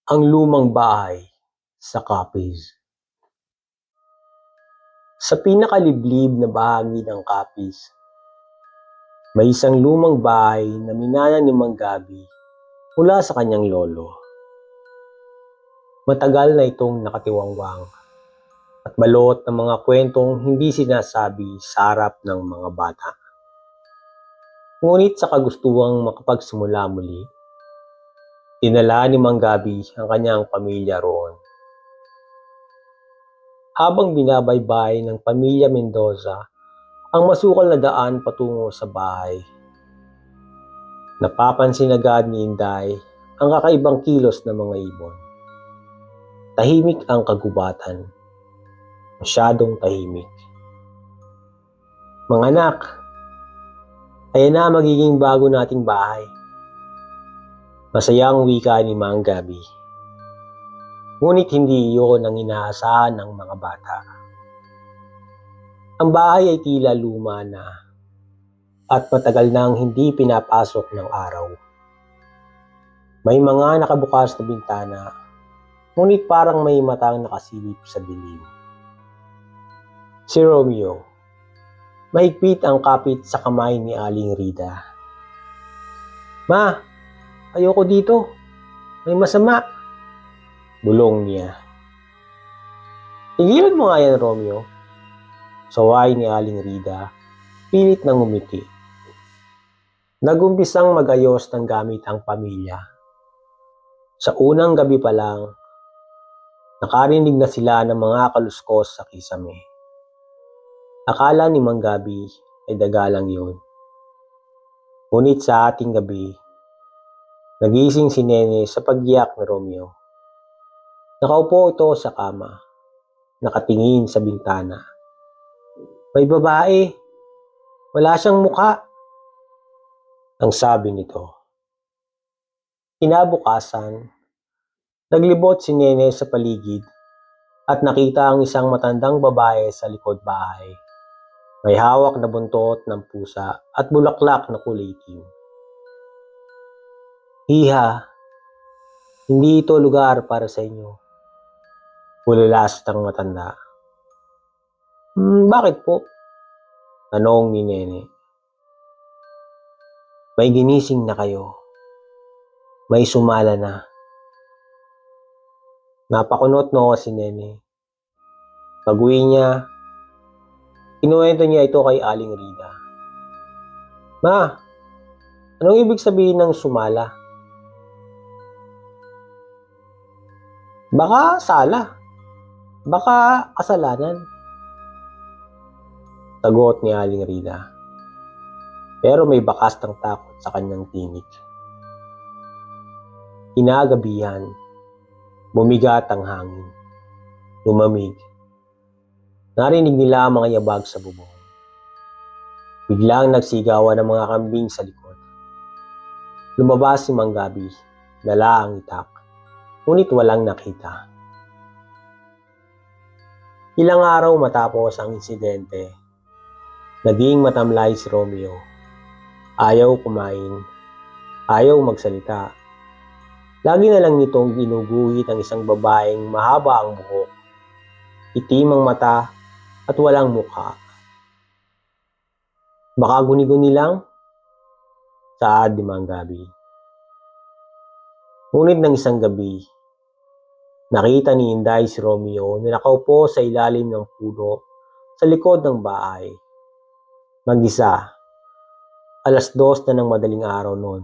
Ang lumang bahay sa Capiz. Sa pinakaliblib na bahagi ng Capiz, may isang lumang bahay na minana ni Mang Gabi mula sa kanyang lolo. Matagal na itong nakatiwangwang at balot ng mga kwentong hindi sinasabi sa harap ng mga bata. Ngunit sa kagustuhang makapagsimula muli, dinala ni Mang Gabi ang kanyang pamilya roon. Habang binabaybay ng pamilya Mendoza ang masukal na daan patungo sa bahay, napapansin agad ni Inday ang kakaibang kilos ng mga ibon. Tahimik ang kagubatan. Masyadong tahimik. Mga anak, ayan na magiging bago nating bahay. Masayang wika ni Mang Gabi. Ngunit hindi iyon ang inaasahan ng mga bata. Ang bahay ay tila luma na at matagal nang hindi pinapasok ng araw. May mga nakabukas na bintana, ngunit parang may matang nakasilip sa dilim. Si Romeo, mahigpit ang kapit sa kamay ni Aling Rida. "Ma, ayoko dito. May masama," bulong niya. "Tigilan mo nga yan, Romeo," saway ni Aling Rida, pilit nang ngumiti. Nagumpisang mag-ayos ng gamit ang pamilya. Sa unang gabi pa lang, nakarinig na sila ng mga kaluskos sa kisame. Akala ni Mang Gabi ay daga lang yun. Ngunit sa ating gabi, nagising si Nene sa paggiyak ni Romeo. Nakaupo ito sa kama, nakatingin sa bintana. "May babae, wala siyang mukha," ang sabi nito. Kinabukasan, naglibot si Nene sa paligid at nakita ang isang matandang babae sa likod bahay. May hawak na buntot ng pusa at bulaklak na kulay itim. "Iha, hindi ito lugar para sa inyo," bulalas ng matanda. Bakit po?" tanong ni Nene. "May ginising na kayo. May sumala na." Napakunot no si Nene. Pag-uwi niya, kinuwento niya ito kay Aling Rida. "Ma, anong ibig sabihin ng sumala?" "Baka sala. Baka kasalanan," sagot ni Aling Rida. Pero may bakas ng takot sa kanyang tinig. Kinagabihan, bumigat ang hangin. Lumamig. Narinig nila ang mga yabag sa bubong. Biglang nagsigawan ng mga kambing sa likod. Lumabas si Mang Gabi, dala ang itak, ngunit walang nakita. Ilang araw matapos ang insidente, naging matamlay si Romeo. Ayaw kumain, ayaw magsalita. Lagi na lang nitong ginuguhit ang isang babaeng mahaba ang buhok, itim ang mata at walang mukha. "Baka guni-guni lang?" saad ni Mang Gabi. Ngunit ng isang gabi, nakita ni Inday si Romeo na nakaupo sa ilalim ng puno sa likod ng bahay. Mag-isa. 2:00 na ng madaling araw noon.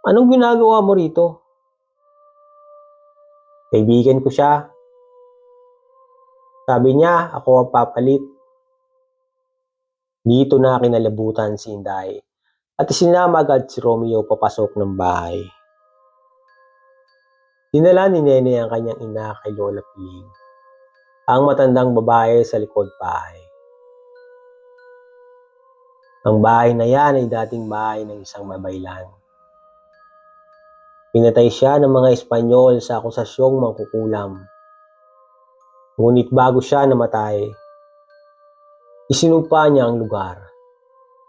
"Anong ginagawa mo rito?" "Kaibigan ko siya. Sabi niya ako ang papalit." Dito na kinalabutan si Inday at isinama agad si Romeo papasok ng bahay. Dinala ni Nene ang kanyang ina kay Lola Piling, ang matandang babae sa likod bahay. Ang bahay na yan ay dating bahay ng isang mabaylan. Pinatay siya ng mga Espanyol sa akusasyong mangkukulam. Ngunit bago siya namatay, isinumpa niya ang lugar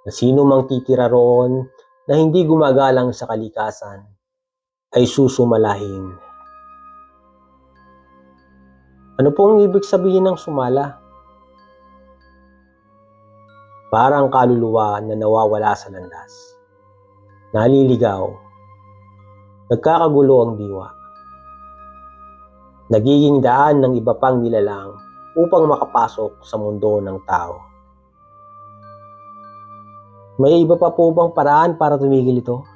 na sino mang titira roon na hindi gumagalang sa kalikasan ay susumalahin. Ano pong ibig sabihin ng sumala? Parang kaluluwa na nawawala sa landas. Naliligaw. Nagkakagulo ang diwa. Nagiging daan ng iba pang nilalang upang makapasok sa mundo ng tao. May iba pa po bang paraan para tumigil ito?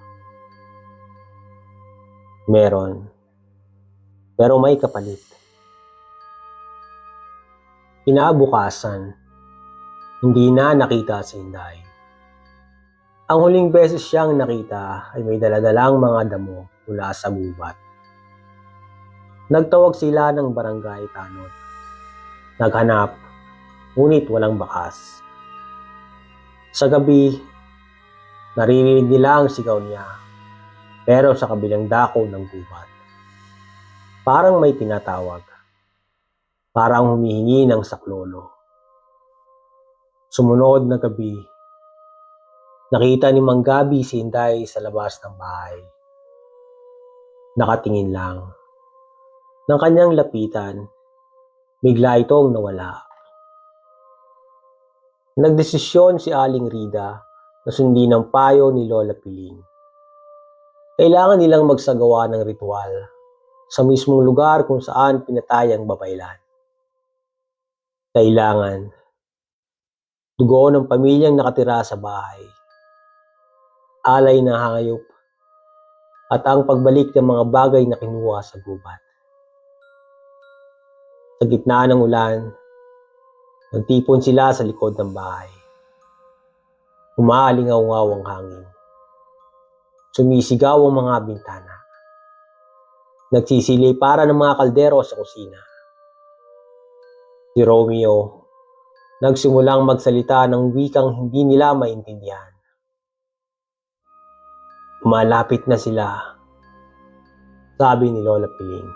Meron. Pero may kapalit. Kinabukasan, hindi na nakita si Inday. Ang huling beses siyang nakita ay may daladalang mga damo mula sa gubat. Nagtawag sila ng barangay tanod. Naghanap, ngunit walang bakas. Sa gabi, naririnig nila ang sigaw niya, pero sa kabilang dako ng gubat. Parang may tinatawag. Parang humihingi ng saklolo. Sumunod na gabi, nakita ni Mang Gabi si Inday sa labas ng bahay. Nakatingin lang. Nang kanyang lapitan, bigla itong nawala. Nagdesisyon si Aling Rida na sundin ang payo ni Lola Piling. Kailangan nilang magsagawa ng ritual sa mismong lugar kung saan pinatay ang babaylan. Kailangan dugo ng pamilyang nakatira sa bahay, alay ng hayop, at ang pagbalik ng mga bagay na kinuha sa gubat. Sa gitna ng ulan, nagtipon sila sa likod ng bahay. Umaalingaw-ngaw ang hangin. Sumisigaw ang mga bintana. Nagsisili para ng mga kaldero sa kusina. Si Romeo nagsimulang magsalita ng wikang hindi nila maintindihan. Malapit na sila, sabi ni Lola Piling.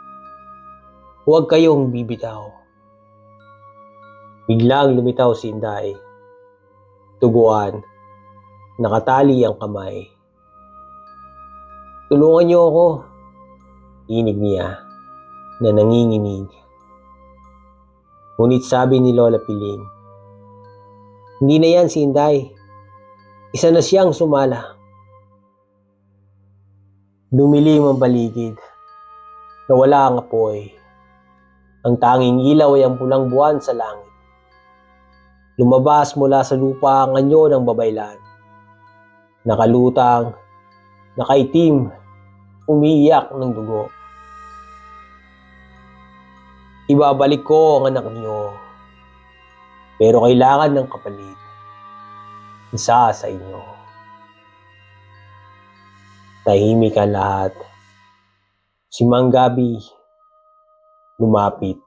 Huwag kayong bibitaw. Biglang lumitaw si Inday. Tuguan, nakatali ang kamay. Tulungan niyo ako, inig niya na nanginginig. Ngunit sabi ni Lola Piling, hindi na yan si Inday. Isa na siyang sumala. Dumilim ang paligid. Nawala ang apoy. Ang tanging ilaw ay ang pulang buwan sa langit. Lumabas mula sa lupa ang anyo ng babaylan. Nakalutang, nakaitim, umiiyak ng dugo. Ibabalik ko ang anak niyo, pero kailangan ng kapalit. Isa sa inyo. Tahimik ang lahat. Si Mang Gabi lumapit.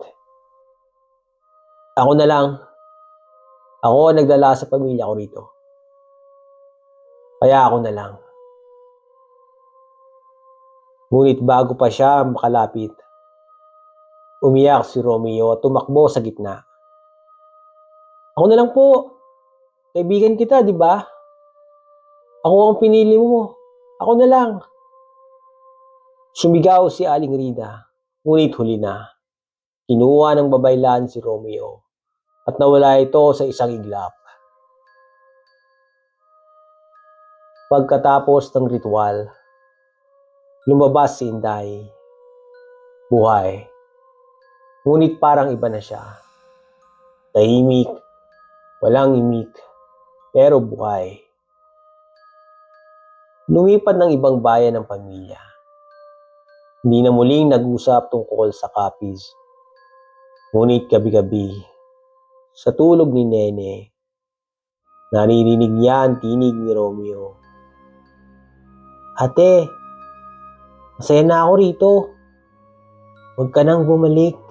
Ako na lang. Ako ang nagdala sa pamilya ko rito. Kaya ako na lang. Ngunit bago pa siya makalapit, umiyak si Romeo at tumakbo sa gitna. Ako na lang po. Kaibigan kita, di ba? Ako ang pinili mo. Ako na lang. Sumigaw si Aling Rida, ngunit huli na. Kinuha ng babaylan si Romeo at nawala ito sa isang iglap. Pagkatapos ng ritual, lumabas si Inday. Buhay. Ngunit parang iba na siya. Tahimik, walang imik, pero buhay. Lumipat ng ibang bayan ng pamilya. Hindi na muling nag-usap tungkol sa copies. Ngunit gabi-gabi, sa tulog ni Nene, naririnig niya ang tinig ni Romeo. Ate, masaya na ako rito. Huwag ka nang bumalik.